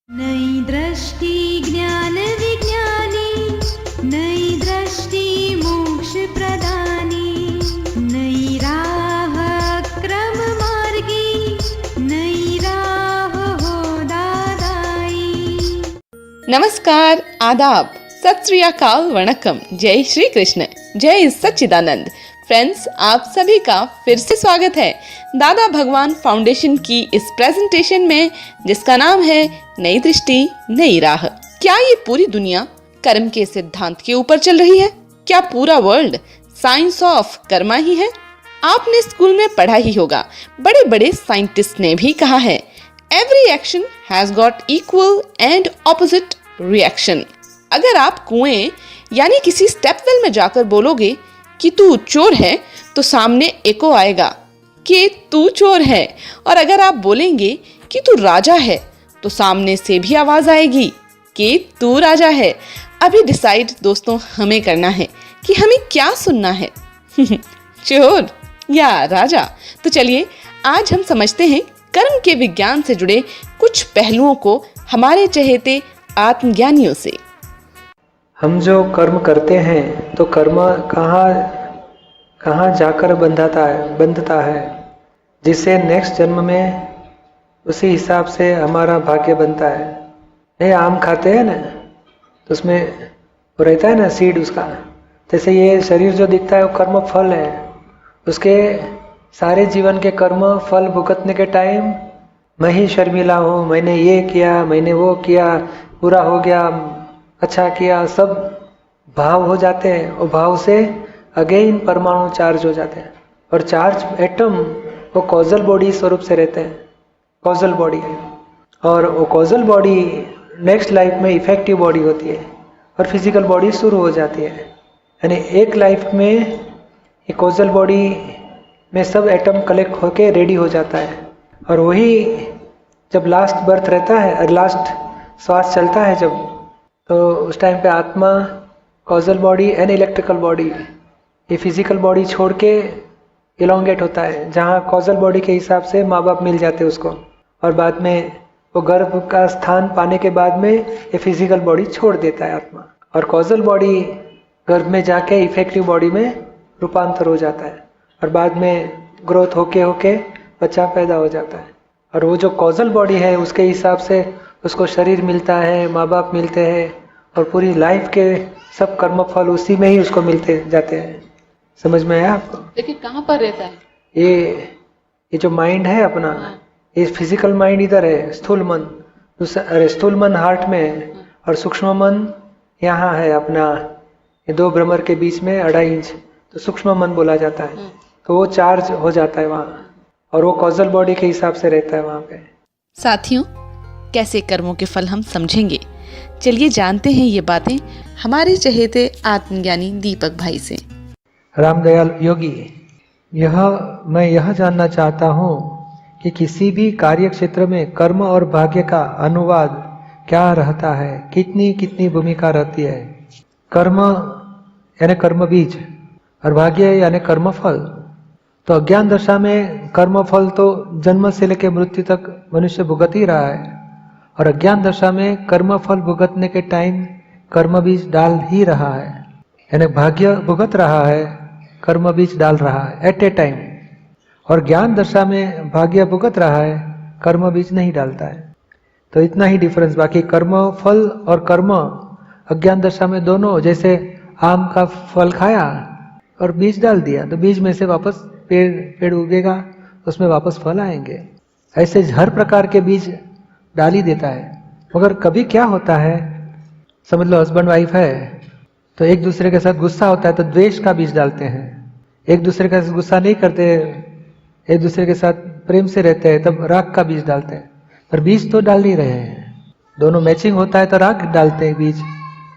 नई दृष्टि ज्ञान विज्ञानी, नई दृष्टि मोक्ष प्रदानी, नई राह क्रम मार्गी, नई राह हो दादाई। नमस्कार, आदाब, सत श्री अकाल, वणक्कम, जय श्री कृष्ण, जय सच्चिदानंद। फ्रेंड्स, आप सभी का फिर से स्वागत है दादा भगवान फाउंडेशन की इस प्रेजेंटेशन में, जिसका नाम है नई दृष्टि नई राह। क्या ये पूरी दुनिया कर्म के सिद्धांत के ऊपर चल रही है? क्या पूरा वर्ल्ड साइंस ऑफ कर्मा ही है? आपने स्कूल में पढ़ा ही होगा, बड़े बड़े साइंटिस्ट ने भी कहा है, every action has got equal and opposite reaction. अगर आप कुएं यानी किसी स्टेपवेल में जाकर बोलोगे कि तू चोर है, तो सामने एको आएगा कि तू चोर है, और अगर आप बोलेंगे कि तू राजा है, तो सामने से भी आवाज आएगी कि तू राजा है। अभी डिसाइड दोस्तों हमें करना है कि हमें क्या सुनना है, चोर या राजा। तो चलिए आज हम समझते हैं कर्म के विज्ञान से जुड़े कुछ पहलुओं को हमारे चहेते आत्मज्ञानियों से। हम जो कर्म करते हैं तो कर्म कहाँ जाकर बंधता है, जिससे नेक्स्ट जन्म में उसी हिसाब से हमारा भाग्य बनता है। ये आम खाते हैं ना, तो उसमें वो रहता है ना सीड उसका, जैसे ये शरीर जो दिखता है वो कर्म फल है। उसके सारे जीवन के कर्म फल भुगतने के टाइम मैं ही शर्मिला हूँ, मैंने ये किया, मैंने वो किया, पूरा हो गया, अच्छा किया, सब भाव हो जाते हैं। और भाव से अगेन परमाणु चार्ज हो जाते हैं, और चार्ज एटम वो कॉजल बॉडी स्वरूप से रहते हैं, कॉजल बॉडी। और वो कॉजल बॉडी नेक्स्ट लाइफ में इफेक्टिव बॉडी होती है, और फिजिकल बॉडी शुरू हो जाती है। यानी एक लाइफ में ये कॉजल बॉडी में सब एटम कलेक्ट होके रेडी हो जाता है, और वही जब लास्ट बर्थ रहता है और लास्ट श्वास चलता है जब, तो उस टाइम पे आत्मा causal body and electrical body, ये फिजिकल बॉडी छोड़ के इलोंगेट होता है, जहाँ कॉजल बॉडी के हिसाब से माँ बाप मिल जाते हैं उसको, और बाद में वो गर्भ का स्थान पाने के बाद में ये फिजिकल बॉडी छोड़ देता है आत्मा, और कॉजल बॉडी गर्भ में जाके इफेक्टिव बॉडी में रूपांतर हो जाता है, और बाद में ग्रोथ होके होके बच्चा पैदा हो जाता है। और वो जो कॉजल बॉडी है उसके हिसाब से उसको शरीर मिलता है, माँ बाप मिलते हैं, और पूरी लाइफ के सब कर्म फल उसी में ही उसको मिलते जाते हैं। समझ में आया आपको? लेकिन कहाँ पर रहता है ये जो माइंड है अपना, ये फिजिकल माइंड इधर है, स्थूल मन, अरे स्थूल मन हार्ट में है, और सूक्ष्म मन यहाँ है अपना, ये दो भ्रमर के बीच में 2.5 इंच, तो सूक्ष्म मन बोला जाता है। तो वो चार्ज हो जाता है वहाँ, और वो कॉजल बॉडी के हिसाब से रहता है वहाँ पे। साथियों, कैसे कर्मों के फल हम समझेंगे, चलिए जानते हैं ये बातें हमारे चहेते आत्मज्ञानी दीपक भाई से। रामदयाल योगी, मैं यह जानना चाहता हूँ कि किसी भी कार्य क्षेत्र में कर्म और भाग्य का अनुवाद क्या रहता है, कितनी भूमिका रहती है। कर्म यानी कर्म बीज, और भाग्य यानी कर्म फल। तो अज्ञान दशा में कर्म फल तो जन्म से लेकर मृत्यु तक मनुष्य भुगत ही रहा है, और अज्ञान दशा में कर्म फल भुगतने के टाइम कर्म बीज डाल ही रहा है, यानी भाग्य भुगत रहा है, कर्म बीज डाल रहा है एट ए टाइम। और ज्ञान दशा में भाग्य भुगत रहा है, कर्म बीज नहीं डालता है। तो इतना ही डिफरेंस। बाकी कर्म फल और कर्म अज्ञान दशा में दोनों, जैसे आम का फल खाया और बीज डाल दिया, तो बीज में से वापस पेड़ उगेगा, उसमें वापस फल आएंगे। ऐसे हर प्रकार के बीज डाल ही देता है। मगर कभी क्या होता है, समझ लो हस्बैंड वाइफ है, तो एक दूसरे के साथ गुस्सा होता है तो द्वेष का बीज डालते हैं। एक दूसरे के साथ गुस्सा नहीं करते, एक दूसरे के साथ प्रेम से रहते हैं, तब राग का बीज डालते हैं। पर बीज तो डाल नहीं रहे हैं, दोनों मैचिंग होता है तो राग डालते हैं बीज,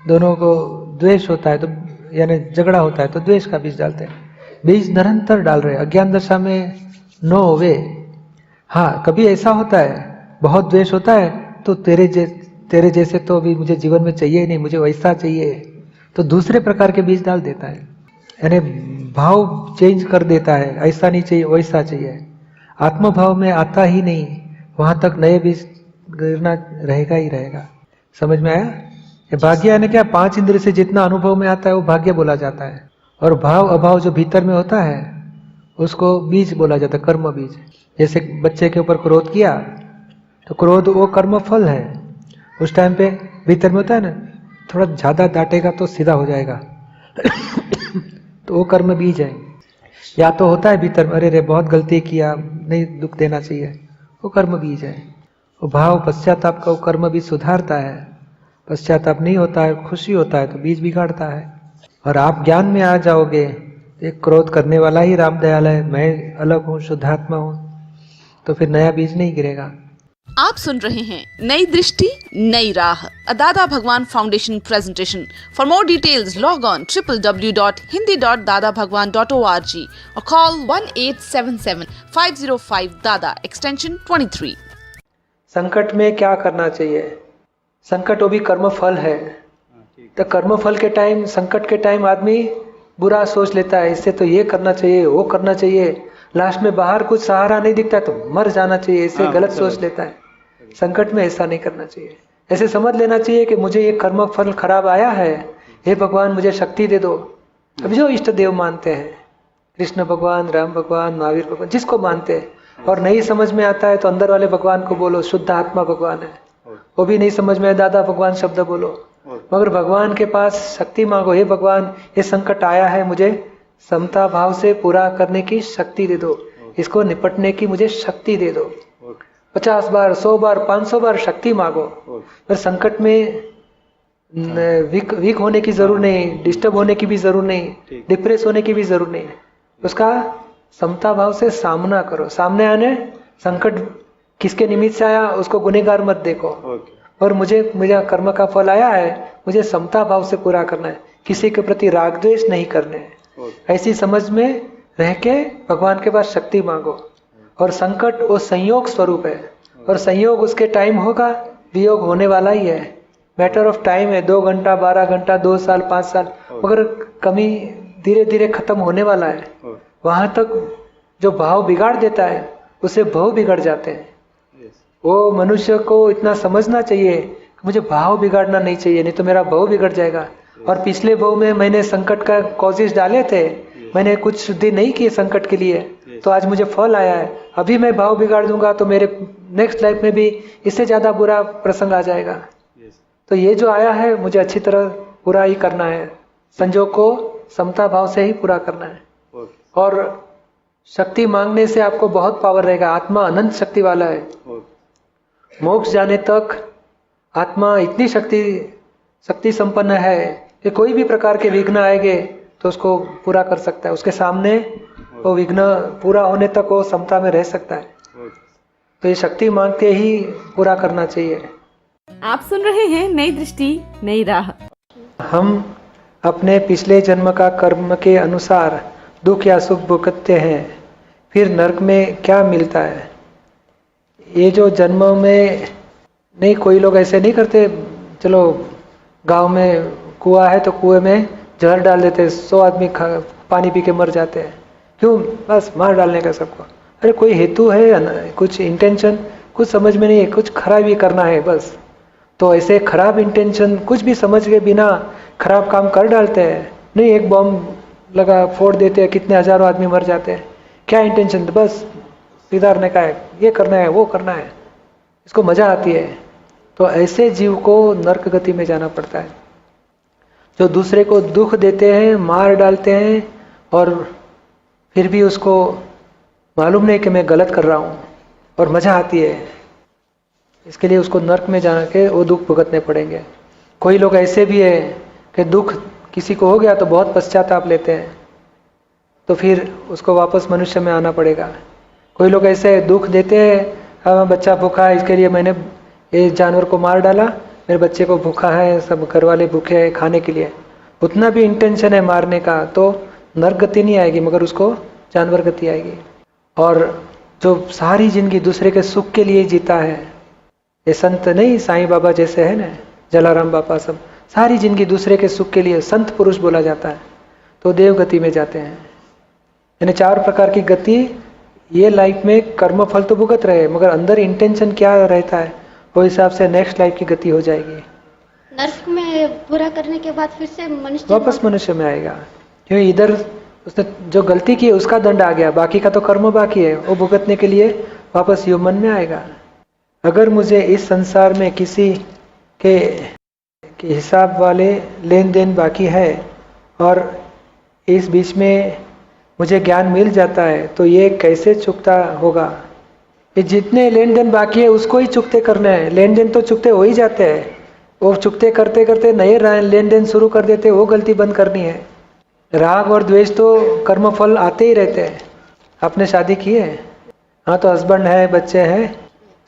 दोनों को द्वेष होता है तो यानी झगड़ा होता है तो द्वेष का बीज डालते हैं। बीज निरंतर डाल रहे हैं। अज्ञान दशा में नो वे। हाँ, कभी ऐसा होता है, बहुत द्वेष होता है तो तेरे जैसे तो अभी मुझे जीवन में चाहिए ही नहीं, मुझे वैसा चाहिए, तो दूसरे प्रकार के बीज डाल देता है, यानी भाव चेंज कर देता है, ऐसा नहीं चाहिए वैसा चाहिए। आत्मभाव में आता ही नहीं, वहां तक नए बीज गिरना रहेगा ही रहेगा। समझ में आया? ये भाग्य यानी क्या? 5 इंद्रिय से जितना अनुभव में आता है वो भाग्य बोला जाता है। और भाव अभाव जो भीतर में होता है उसको बीज बोला जाता है, कर्म बीज। जैसे बच्चे के ऊपर क्रोध किया तो क्रोध वो कर्म फल है। उस टाइम पे भीतर में होता है ना, थोड़ा ज्यादा डांटेगा तो सीधा हो जाएगा तो वो कर्म बीज है। या तो होता है भीतर में, अरे रे बहुत गलती किया, नहीं दुख देना चाहिए, वो कर्म बीज है। वो भाव पश्चाताप का वो कर्म बीज सुधारता है। पश्चाताप नहीं होता है, खुशी होता है तो बीज बिगाड़ता है। और आप ज्ञान में आ जाओगे, एक क्रोध करने वाला ही राम दयाल है, मैं अलग हूँ, शुद्धात्मा हूँ, तो फिर नया बीज नहीं गिरेगा। आप सुन रहे हैं नई दृष्टि नई राह, अ दादा भगवान foundation presentation. For more details log on www.hindi.dadabhagwan.org और कॉल 1877-505 एक्सटेंशन 23। संकट में क्या करना चाहिए? संकट वो भी कर्म फल है। तो कर्म फल के टाइम, संकट के टाइम आदमी बुरा सोच लेता है, इससे तो ये करना चाहिए, वो करना चाहिए, लास्ट में बाहर कुछ सहारा नहीं दिखता तो मर जाना चाहिए, इससे गलत सोच लेता है। संकट में ऐसा नहीं करना चाहिए। ऐसे समझ लेना चाहिए कि मुझे ये कर्म फल खराब आया है, हे भगवान मुझे शक्ति दे दो। अब जो इष्ट देव मानते हैं, कृष्ण भगवान, राम भगवान, महावीर भगवान, जिसको मानते हैं, और नहीं समझ में आता है तो अंदर वाले भगवान को बोलो, शुद्ध आत्मा भगवान है। वो भी नहीं समझ में आए, दादा भगवान शब्द बोलो, मगर भगवान के पास शक्ति मांगो, हे भगवान ये संकट आया है, मुझे समता भाव से पूरा करने की शक्ति दे दो, इसको निपटने की मुझे शक्ति दे दो। 50 बार, 100 बार, 500 बार शक्ति मांगो। पर संकट में वीक होने की जरूरत नहीं, डिस्टर्ब होने की भी जरूरत नहीं, डिप्रेस होने की भी जरूरत नहीं। उसका समता भाव से सामना करो। सामने आने संकट किसके निमित्त से आया उसको गुनहगार मत देखो, और मुझे मेरा कर्म का फल आया है, मुझे समता भाव से पूरा करना है, किसी के प्रति राग द्वेष नहीं करने हैं। ऐसी समझ में रह के भगवान के पास शक्ति मांगो। और संकट वो संयोग स्वरूप है, और संयोग उसके टाइम होगा, वियोग होने वाला ही है, मैटर ऑफ टाइम है। 2 घंटा, 12 घंटा, 2 साल, 5 साल, मगर कमी धीरे धीरे खत्म होने वाला है। वहां तक जो भाव बिगाड़ देता है उसे भाव बिगड़ जाते हैं। वो मनुष्य को इतना समझना चाहिए कि मुझे भाव बिगाड़ना नहीं चाहिए, नहीं तो मेरा भाव बिगड़ जाएगा। और पिछले भाव में मैंने संकट का कॉजेज डाले थे, मैंने कुछ शुद्धि नहीं की संकट के लिए, तो आज मुझे फल आया है। अभी मैं भाव बिगाड़ दूंगा तो मेरे नेक्स्ट लाइफ में भी इससे ज्यादा बुरा प्रसंग आ जाएगा। तो ये जो आया है मुझे अच्छी तरह पूरा ही करना है, संजोग को समता भाव से ही पूरा करना है। और शक्ति मांगने से आपको बहुत पावर रहेगा। आत्मा अनंत शक्ति वाला है। मोक्ष जाने तक आत्मा इतनी शक्ति संपन्न है कि कोई भी प्रकार के विघ्न आएंगे तो उसको पूरा कर सकता है। उसके सामने वो विघ्न पूरा होने तक वो समता में रह सकता है। तो ये शक्ति मांगते ही पूरा करना चाहिए। आप सुन रहे हैं नई दृष्टि नई राह। हम अपने पिछले जन्म का कर्म के अनुसार दुख या सुख भुगतते हैं, फिर नरक में क्या मिलता है? ये जो जन्म में नहीं, कोई लोग ऐसे नहीं करते, चलो गांव में कुआं है तो कुएं में जहर डाल देते, 100 आदमी पानी पी के मर जाते हैं। क्यों? बस मार डालने का सबको। अरे कोई हेतु है, कुछ इंटेंशन, कुछ समझ में नहीं है, कुछ खराबी करना है बस। तो ऐसे खराब इंटेंशन कुछ भी समझ के बिना खराब काम कर डालते हैं। नहीं, एक बॉम्ब लगा फोड़ देते हैं, कितने हजारों आदमी मर जाते हैं। क्या इंटेंशन? बस सुधारने का है, ये करना है, वो करना है, इसको मजा आती है। तो ऐसे जीव को नरक गति में जाना पड़ता है। जो दूसरे को दुख देते हैं, मार डालते हैं, और फिर भी उसको मालूम नहीं कि मैं गलत कर रहा हूँ और मजा आती है, इसके लिए उसको नरक में जाना के वो दुख भुगतने पड़ेंगे। कोई लोग ऐसे भी है कि दुख किसी को हो गया तो बहुत पश्चाताप लेते हैं, तो फिर उसको वापस मनुष्य में आना पड़ेगा। कोई लोग ऐसे दुख देते हैं, हाँ बच्चा भूखा है इसके लिए मैंने ये जानवर को मार डाला, मेरे बच्चे को भूखा है, सब घर वाले भूखे हैं खाने के लिए, उतना भी इंटेंशन है मारने का, तो नरक गति नहीं आएगी, मगर उसको जानवर गति आएगी। और जो सारी जिंदगी दूसरे के सुख के लिए जीता है, ये संत नहीं, साईं बाबा जैसे है ना, जलाराम बाबा, सब सारी जिंदगी दूसरे के सुख के लिए संत पुरुष बोला जाता है, तो देव गति में जाते हैं। यानी 4 प्रकार की गति ये लाइफ में कर्म फल तो भुगत रहे, मगर अंदर इंटेंशन क्या रहता है वो हिसाब से नेक्स्ट लाइफ की गति हो जाएगी। नर्क में पूरा करने के बाद फिर से मनुष्य वापस मनुष्य में आएगा, क्योंकि इधर उसने जो गलती की उसका दंड आ गया, बाकी का तो कर्म बाकी है, वो भुगतने के लिए वापस ह्यूमन में आएगा। अगर मुझे इस संसार में किसी के हिसाब वाले लेन देन बाकी है और इस बीच में मुझे ज्ञान मिल जाता है, तो ये कैसे चुकता होगा? ये जितने लेन देन बाकी है उसको ही चुकते करना है। लेन देन तो चुकते हो ही जाते हैं, वो चुकते करते करते नए लेन देन शुरू कर देते, वो गलती बंद करनी है। राग और द्वेष तो कर्म फल आते ही रहते हैं। आपने शादी की है, हाँ, तो हस्बैंड है, बच्चे हैं,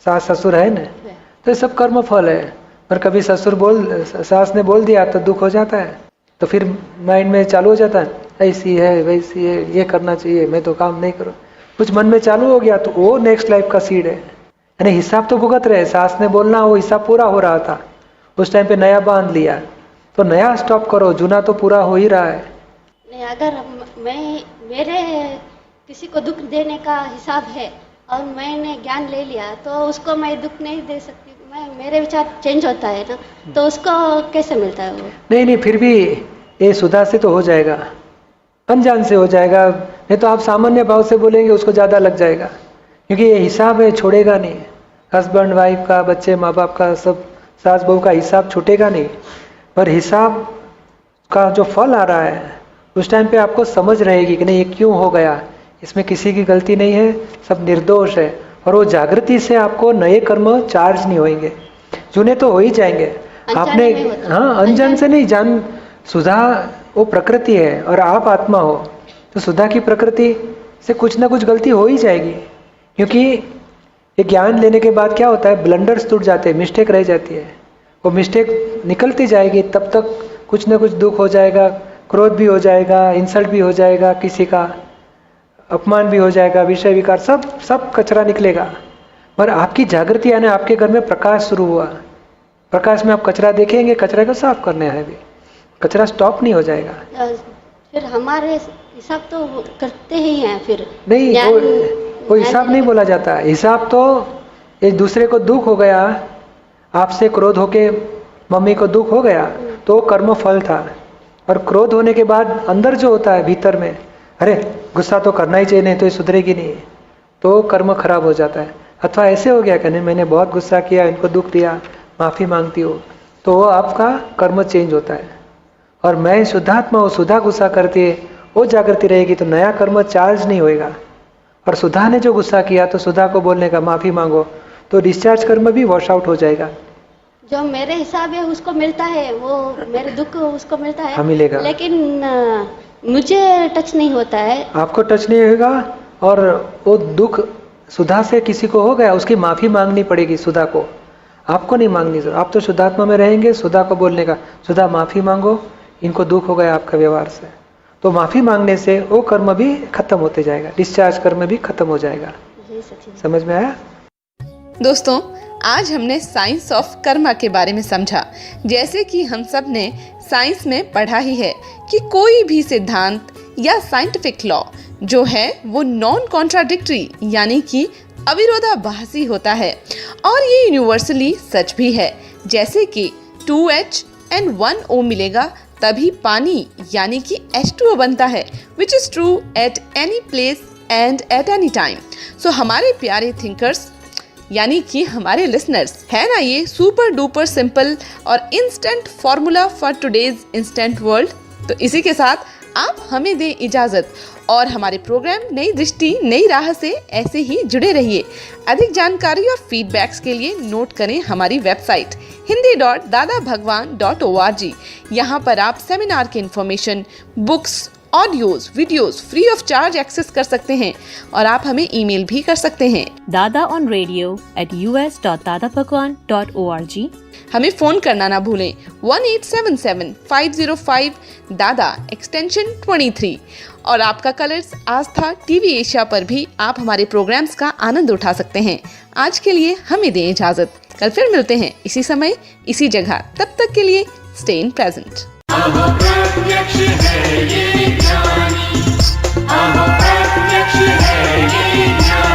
सास ससुर है ना, तो ये सब कर्म फल है। पर कभी सास ने बोल दिया तो दुख हो जाता है, तो फिर माइंड में चालू हो जाता है, ऐसी है वैसी है, ये करना चाहिए, मैं तो काम नहीं करूँ, कुछ मन में चालू हो गया, तो वो नेक्स्ट लाइफ का सीड है। यानी हिसाब तो भुगत रहे, सास ने बोलना वो हिसाब पूरा हो रहा था, उस टाइम पे नया बांध लिया, तो नया स्टॉप करो, जुना तो पूरा हो ही रहा है। नहीं, अगर मेरे किसी को दुख देने का हिसाब है और मैंने ज्ञान ले लिया, तो उसको मैं दुख नहीं दे सकती। मेरे विचार चेंज होता है ना, तो उसको कैसे मिलता है वो? नहीं, फिर भी ये सुधा से तो हो जाएगा, अनजान से हो जाएगा। नहीं तो आप सामान्य भाव से बोलेंगे उसको ज़्यादा लग जाएगा, क्योंकि ये हिसाब है, छोड़ेगा नहीं। हस्बैंड वाइफ का, बच्चे माँ बाप का, सब सास बहू का हिसाब छूटेगा नहीं। पर हिसाब का जो फल आ रहा है उस टाइम पे आपको समझ रहेगी कि नहीं, ये क्यों हो गया, इसमें किसी की गलती नहीं है, सब निर्दोष है। और वो जागृति से आपको नए कर्म चार्ज नहीं होंगे, जुने तो हो ही जाएंगे। आपने, हाँ, अनजान से नहीं, जान। सुधा वो प्रकृति है और आप आत्मा हो, तो सुधा की प्रकृति से कुछ ना कुछ गलती हो ही जाएगी। क्योंकि ये ज्ञान लेने के बाद क्या होता है, ब्लंडर्स टूट जाते हैं, मिस्टेक रह जाती है, वो मिस्टेक निकलती जाएगी, तब तक कुछ ना कुछ दुख हो जाएगा, क्रोध भी हो जाएगा, इंसल्ट भी हो जाएगा, किसी का अपमान भी हो जाएगा, विषय विकार, सब कचरा निकलेगा। पर आपकी जागृति यानी आपके घर में प्रकाश शुरू हुआ, प्रकाश में आप कचरा देखेंगे, कचरे को साफ करने है, भी कचरा स्टॉप नहीं हो जाएगा। फिर हमारे हिसाब तो करते ही हैं, फिर नहीं, वो हिसाब नहीं बोला जाता। हिसाब तो एक दूसरे को दुख हो गया, आपसे क्रोध होके मम्मी को दुख हो गया, तो वो कर्म फल था। और क्रोध होने के बाद अंदर जो होता है भीतर में, अरे गुस्सा तो करना ही चाहिए, नहीं तो ये सुधरेगी नहीं, तो कर्म खराब हो जाता है। अथवा ऐसे हो गया कि नहीं, मैंने बहुत गुस्सा किया, इनको दुख दिया, माफ़ी मांगती हूँ, तो वो आपका कर्म चेंज होता है। और मैं शुद्धात्मा हूँ, सुधा गुस्सा करती है, वो जागृति रहेगी, तो नया कर्म चार्ज नहीं होएगा। और सुधा ने जो गुस्सा किया, तो सुधा को बोलने का माफ़ी मांगो, तो डिस्चार्ज कर्म भी वॉश आउट हो जाएगा। जो मेरे हिसाब है उसको मिलता है, वो मेरे दुख उसको मिलता है, मिलेगा, लेकिन मुझे टच नहीं होता है। आपको टच नहीं होगा। और वो दुख सुधा से किसी को हो गया, उसकी माफ़ी मांगनी पड़ेगी सुधा को, आपको नहीं मांगनी। आप तो शुद्धात्मा में रहेंगे, सुधा को बोलने का, सुधा माफ़ी मांगो, इनको दुख हो गया आपका व्यवहार से, तो माफ़ी मांगने से वो कर्म भी खत्म होते जाएगा, डिस्चार्ज कर्म भी खत्म हो जाएगा। समझ में आया? दोस्तों, आज हमने साइंस ऑफ कर्मा के बारे में समझा। जैसे कि हम सब ने साइंस में पढ़ा ही है कि कोई भी सिद्धांत या साइंटिफिक लॉ जो है वो नॉन कॉन्ट्राडिक्टरी यानी कि अविरोधाभासी होता है, और ये यूनिवर्सली सच भी है। जैसे कि 2H and 1O मिलेगा तभी पानी यानी कि H2O बनता है, which is true at any place and at any time. So हमारे प्यारे थिंकर्स यानी कि हमारे लिसनर्स, है ना ये सुपर डुपर सिंपल और instant formula for today's instant world. तो इसी के साथ आप हमें दें इजाज़त और हमारे प्रोग्राम नई दृष्टि नई राह से ऐसे ही जुड़े रहिए। अधिक जानकारी और फीडबैक्स के लिए नोट करें हमारी वेबसाइट hindi.dadabhagwan.org। यहाँ पर आप सेमिनार की information, books, audios, videos free of charge access कर सकते हैं और आप हमें ईमेल भी कर सकते हैं dadaonradio@us.dadabhagwan.org। हमें फोन करना ना भूलें 1877-505 दादा एक्सटेंशन 23। और आपका कलर्स आस्था टीवी एशिया पर भी आप हमारे प्रोग्राम्स का आनंद उठा सकते हैं। आज के लिए हमें दें इजाजत, कल फिर मिलते हैं इसी समय इसी जगह। तब तक के लिए स्टे इन प्रेजेंट। प्रत्यक्ष है ये ज्ञानी, प्रत्यक्ष है ये ज्ञानी।